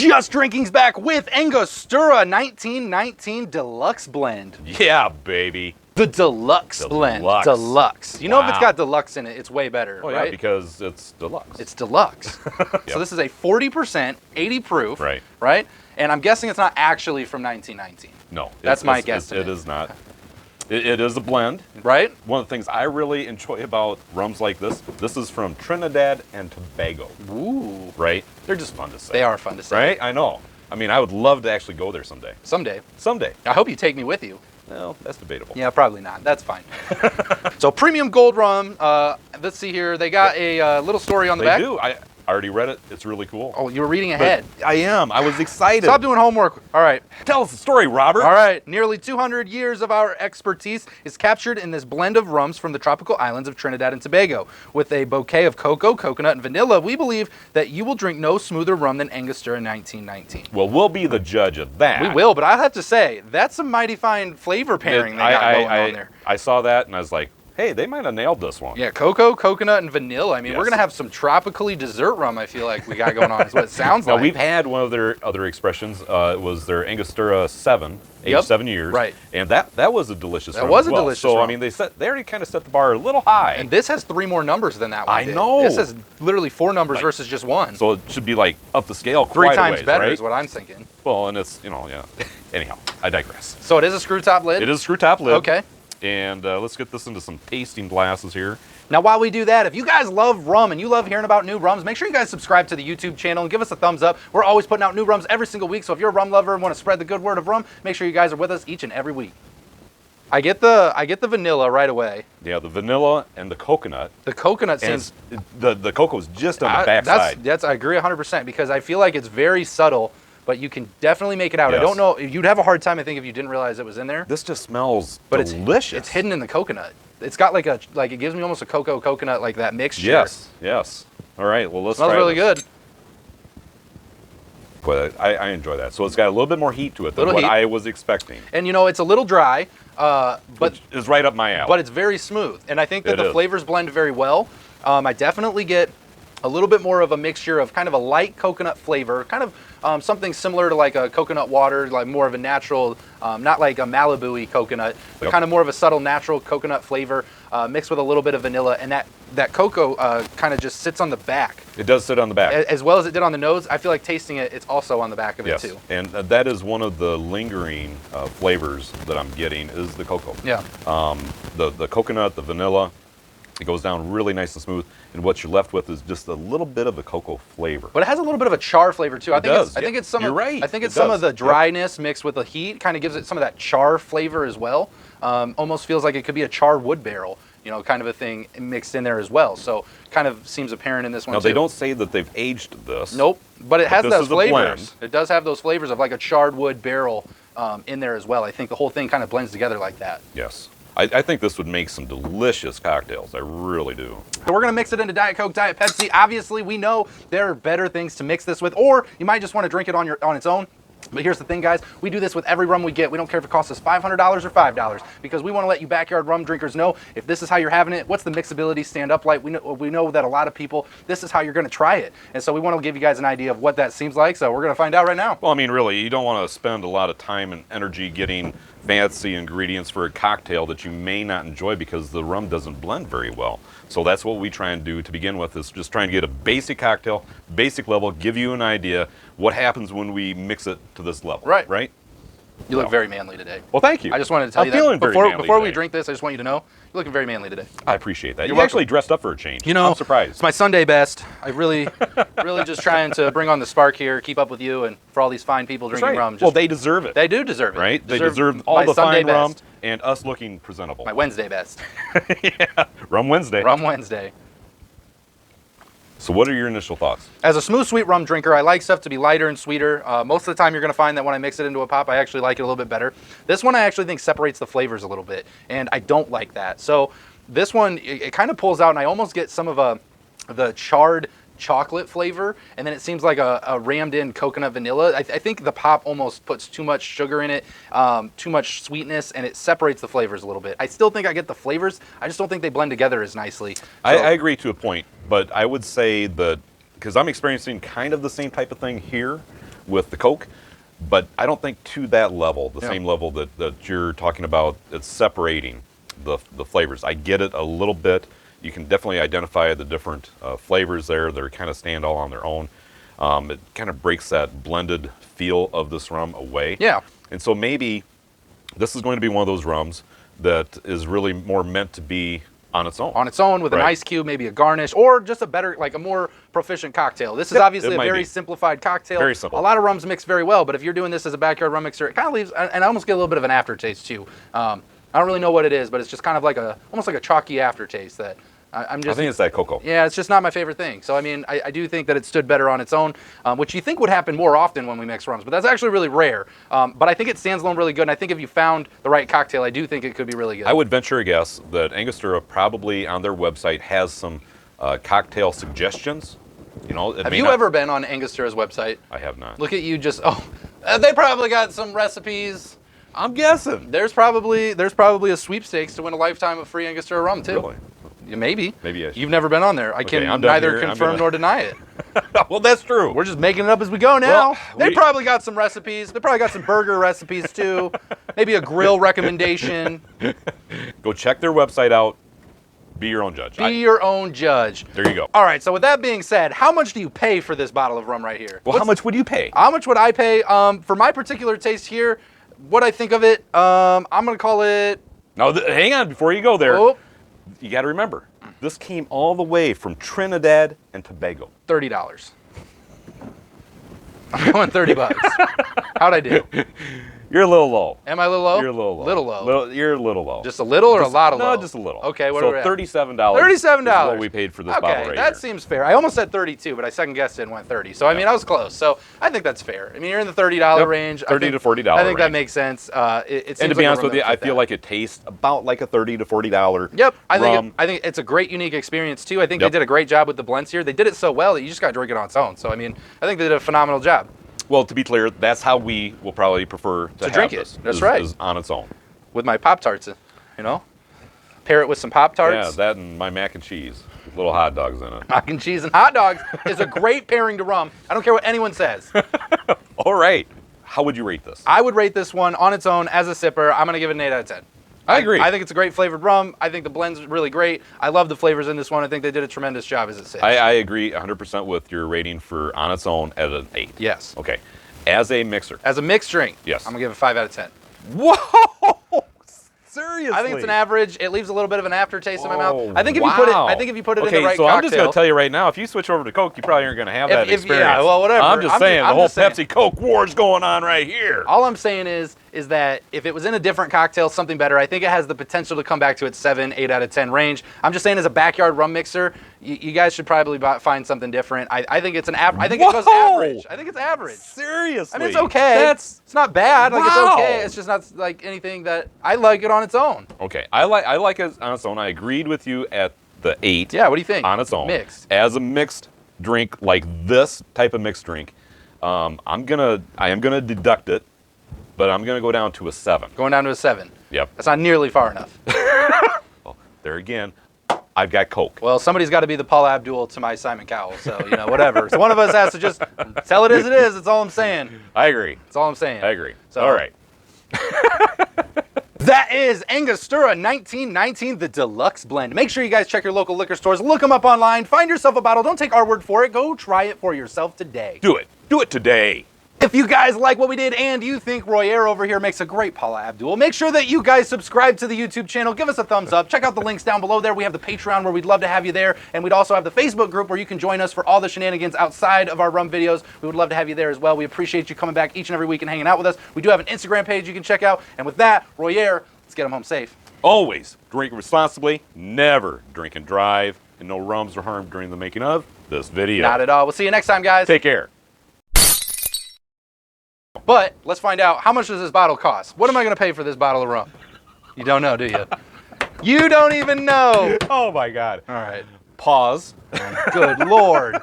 Just Drinking's back with Angostura 1919 Deluxe Blend. Yeah, baby. The Deluxe Blend. Deluxe. You know, if it's got Deluxe in it, it's way better, right? Yeah, because it's Deluxe. It's Deluxe. Yep. So this is a 40%, 80 proof, Right. Right? And I'm guessing it's not actually from 1919. No. That's my guess. It is not. It is a blend. Right? One of the things I really enjoy about rums like this is from Trinidad and Tobago. Ooh. Right? They're just fun to say. They are fun to say. Right? I know. I mean, I would love to actually go there someday. Someday. Someday. I hope you take me with you. Well, that's debatable. Yeah, probably not. That's fine. So premium gold rum. Let's see here. They got a little story on the back. They do. I already read it. It's really cool. Oh, you were reading ahead. But I am. I was excited. Stop doing homework. All right. Tell us the story, Robert. All right. Nearly 200 years of our expertise is captured in this blend of rums from the tropical islands of Trinidad and Tobago. With a bouquet of cocoa, coconut, and vanilla, we believe that you will drink no smoother rum than Angostura 1919. Well, we'll be the judge of that. We will, but I have to say, that's a mighty fine flavor pairing they got going on there. I saw that and I was like, hey, they might have nailed this one. Yeah, cocoa, coconut, and vanilla. I mean, Yes. we're going to have some tropically dessert rum, I feel like we got going on, is what it sounds Now, like. we've had one of their other expressions. It was their Angostura 7, aged 7 years. Right. And that was a delicious rum. That was as a well. delicious So, rum. I mean, they already kind of set the bar a little high. And this has 3 more numbers than that one I did. know. This has literally 4 numbers versus just 1. So it should be like up the scale 3 quite a times ways, better right? is what I'm thinking. Well, and it's, yeah. Anyhow, I digress. So it is a screw top lid? It is a screw top lid. Okay. And let's get this into some tasting glasses here. Now, while we do that, if you guys love rum and you love hearing about new rums, make sure you guys subscribe to the YouTube channel and give us a thumbs up. We're always putting out new rums every single week, so if you're a rum lover and want to spread the good word of rum, make sure you guys are with us each and every week. I get the vanilla right away. Yeah, the vanilla and the coconut. The coconut And seems... the cocoa's just on the backside. I agree 100% because I feel like it's very subtle, but you can definitely make it out. Yes. I don't know, you'd have a hard time, I think, if you didn't realize it was in there. This just smells But delicious. it's hidden in the coconut. It's got like it gives me almost a coconut like that mixture. Yes. All right, well, let's Smells try really this. good. But I enjoy that. So it's got a little bit more heat to it than what I was expecting. And it's a little dry, but it's right up my alley. But it's very smooth. And I think that the flavors blend very well. I definitely get a little bit more of a mixture of kind of a light coconut flavor, kind of something similar to like a coconut water, like more of a natural, not like a Malibu-y coconut, but kind of more of a subtle natural coconut flavor mixed with a little bit of vanilla. And that cocoa kind of just sits on the back. It does sit on the back. As well as it did on the nose, I feel like tasting it, it's also on the back of it too. And that is one of the lingering flavors that I'm getting is the cocoa. Yeah. The coconut, the vanilla, it goes down really nice and smooth. And what you're left with is just a little bit of a cocoa flavor. But it has a little bit of a char flavor too. I think it's some. You're right. I think it's some of the dryness mixed with the heat, kind of gives it some of that char flavor as well. Almost feels like it could be a char wood barrel, kind of a thing mixed in there as well. So kind of seems apparent in this one. Now too. they don't say that they've aged this. Nope, but it has those flavors. Blend. It does have those flavors of like a charred wood barrel in there as well. I think the whole thing kind of blends together like that. Yes. I think this would make some delicious cocktails. I really do. So we're going to mix it into Diet Coke, Diet Pepsi. Obviously, we know there are better things to mix this with, or you might just want to drink it on its own. But here's the thing, guys. We do this with every rum we get. We don't care if it costs us $500 or $5 because we want to let you backyard rum drinkers know if this is how you're having it, what's the mixability stand up like. We know that a lot of people, this is how you're going to try it. And so we want to give you guys an idea of what that seems like. So we're going to find out right now. Well, I mean, really, you don't want to spend a lot of time and energy getting fancy ingredients for a cocktail that you may not enjoy because the rum doesn't blend very well. So that's what we try and do to begin with, is just trying to get a basic cocktail, basic level, give you an idea what happens when we mix it to this level. Right? You look very manly today. Well, thank you. I just wanted to tell you that. Before we drink this, I just want you to know, you're looking very manly today. I appreciate that. You're You actually dressed up for a change. I'm surprised. It's my Sunday best. I really just trying to bring on the spark here, keep up with you, and for all these fine people drinking rum. Well, they deserve it. They do deserve it. Right? They deserve all the fine rum and us looking presentable. My Wednesday best. Yeah. Rum Wednesday. Rum Wednesday. So what are your initial thoughts? As a smooth, sweet rum drinker, I like stuff to be lighter and sweeter. Most of the time, you're going to find that when I mix it into a pop, I actually like it a little bit better. This one, I actually think separates the flavors a little bit, and I don't like that. So this one, it kind of pulls out, and I almost get some of the charred chocolate flavor, and then it seems like a rammed in coconut vanilla. I think the pop almost puts too much sugar in it, too much sweetness, and it separates the flavors a little bit. I still think I get the flavors, I just don't think they blend together as nicely. So, I agree to a point, but I would say that, because I'm experiencing kind of the same type of thing here, with the Coke, but I don't think to that level, the same level that you're talking about. It's separating the flavors. I get it a little bit. You can definitely identify the different flavors there. They kind of stand all on their own. It kind of breaks that blended feel of this rum away. Yeah. And so maybe this is going to be one of those rums that is really more meant to be on its own. On its own with an ice cube, maybe a garnish, or just a better, like a more proficient cocktail. This is obviously a very simplified cocktail. Very simple. A lot of rums mix very well, but if you're doing this as a backyard rum mixer, it kind of leaves, and I almost get a little bit of an aftertaste too. I don't really know what it is, but it's just kind of like almost like a chalky aftertaste that I think it's that cocoa. Yeah, it's just not my favorite thing. So, I mean, I do think that it stood better on its own, which you think would happen more often when we mix rums, but that's actually really rare. But I think it stands alone really good, and I think if you found the right cocktail, I do think it could be really good. I would venture a guess that Angostura probably on their website has some cocktail suggestions. You know, have you ever been on Angostura's website? I have not. Look at you just, they probably got some recipes. I'm guessing. There's probably a sweepstakes to win a lifetime of free Angostura rum, too. Really? Yeah, maybe. Maybe I should. You've never been on there. I can neither confirm nor deny it. Well, that's true. We're just making it up as we go now. Well, they probably got some recipes. They probably got some burger recipes, too. Maybe a grill recommendation. Go check their website out. Be your own judge. Be your own judge. There you go. All right, so with that being said, how much do you pay for this bottle of rum right here? Well, how much would you pay? How much would I pay? For my particular taste here, what I think of it, I'm going to call it... Now, hang on before you go there. Oh. You got to remember, this came all the way from Trinidad and Tobago. $30. I'm going $30. How'd I do? You're a little low. Am I a little low? You're a little low. Little low. You're a little low. Just a little or a lot of low? No, just a little. Okay, what so are we at? $37. $37 is what we paid for this bottle right Okay, that here. seems fair. I almost said 32, but I second guessed it and went 30. So I mean, I was close. So I think that's fair. I mean, you're in the $30 range. $30 to $40 I think that range. makes sense. It seems And to like be a honest rum with you, that I would fit feel that. like it tastes about like a $30 to $40 Yep, I rum. think it's a great, unique experience too. I think they did a great job with the blends here. They did it so well that you just got to drink it on its own. So I mean, I think they did a phenomenal job. Well, to be clear, that's how we will probably prefer to have drink it. this, That's is- right. is on its own. With my Pop-Tarts, you know? Pair it with some Pop-Tarts. Yeah, that and my mac and cheese with little hot dogs in it. Mac and cheese and hot dogs is a great pairing to rum. I don't care what anyone says. All right. How would you rate this? I would rate this one on its own as a sipper. I'm going to give it an 8 out of 10. I agree. I think it's a great flavored rum. I think the blend's really great. I love the flavors in this one. I think they did a tremendous job as it sits. I agree 100% with your rating for on its own at an 8. Yes. Okay. As a mixer. As a mixed drink, Yes. I'm going to give it 5 out of 10. Whoa! Seriously? I think it's an average. It leaves a little bit of an aftertaste in my mouth. Oh, I think if you put it in the right so cocktail. I'm just going to tell you right now, if you switch over to Coke, you probably aren't going to have that experience. Yeah, well, whatever. I'm just saying, the whole just saying. Pepsi Coke war's going on right here. All I'm saying is that if it was in a different cocktail, something better, I think it has the potential to come back to its 7, 8 out of 10 range. I'm just saying, as a backyard rum mixer, you guys should probably find something different. I think it's an average. I think it goes average. I think it's average. Seriously? I mean, it's okay. It's not bad. Like, it's okay. It's just not like anything that I like it on its own. Okay, I like it on its own. I agreed with you at the 8. Yeah, what do you think? On its own. Mixed. As a mixed drink, like this type of mixed drink, I am gonna deduct it, but I'm gonna go down to a 7. Going down to a 7. Yep. That's not nearly far enough. Well, there again, I've got Coke. Well, somebody's got to be the Paula Abdul to my Simon Cowell, so, whatever. So one of us has to just tell it as it is. That's all I'm saying. I agree. That's all I'm saying. I agree. So, all right. That is Angostura 1919, the deluxe blend. Make sure you guys check your local liquor stores. Look them up online. Find yourself a bottle. Don't take our word for it. Go try it for yourself today. Do it. Do it today. If you guys like what we did and you think Royer over here makes a great Paula Abdul, make sure that you guys subscribe to the YouTube channel. Give us a thumbs up. Check out the links down below there. We have the Patreon where we'd love to have you there. And we'd also have the Facebook group where you can join us for all the shenanigans outside of our rum videos. We would love to have you there as well. We appreciate you coming back each and every week and hanging out with us. We do have an Instagram page you can check out. And with that, Royer, let's get them home safe. Always drink responsibly. Never drink and drive. And no rums are harmed during the making of this video. Not at all. We'll see you next time, guys. Take care. But let's find out, how much does this bottle cost? What am I going to pay for this bottle of rum? You don't know, do you? You don't even know. Oh my God. All right. Pause. Good Lord.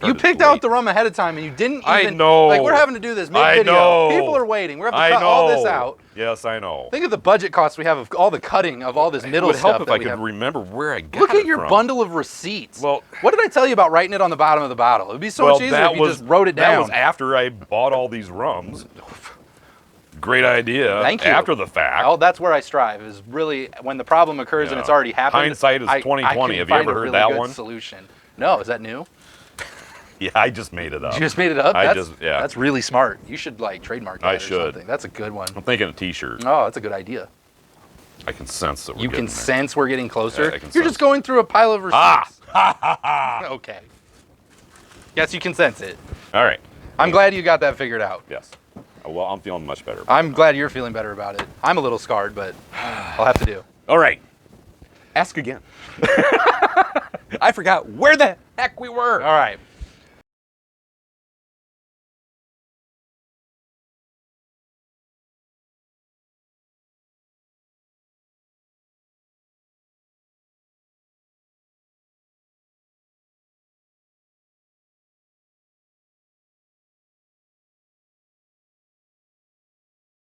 started You picked late. out the rum ahead of time, and you didn't even. I know. Like, we're having to do this I mid-video. know. People are waiting. We're having I to cut know. all this out. Yes, I know. Think of the budget costs we have of all the cutting of all this It middle would stuff help if that I we could have. remember where I got Look it at your from. bundle of receipts. Well, what did I tell you about writing it on the bottom of the bottle? It would be so much easier if you just wrote it down. That was after I bought all these rums. Great idea. Thank you. After the fact. Oh, that's where I strive. Is really when the problem occurs and Yeah. it's already happened. Hindsight is I 20/20. can Have you find ever a heard really that good one? Solution. No, is that new? Yeah, I just made it up. You just made it up. Yeah. That's really smart. You should like trademark that I or should. something. That's a good one. I'm thinking a T-shirt. Oh, that's a good idea. I can sense that we're You can getting there. sense we're getting closer. Yeah, I can You're sense. just going through a pile of receipts. Ah! Okay. Yes, you can sense it. All right. I'm glad you got that figured out. Yes. Well, I'm feeling much better. About I'm glad you're feeling better about it. I'm a little scarred, but I'll have to do. All right. Ask again. I forgot where the heck we were. All right.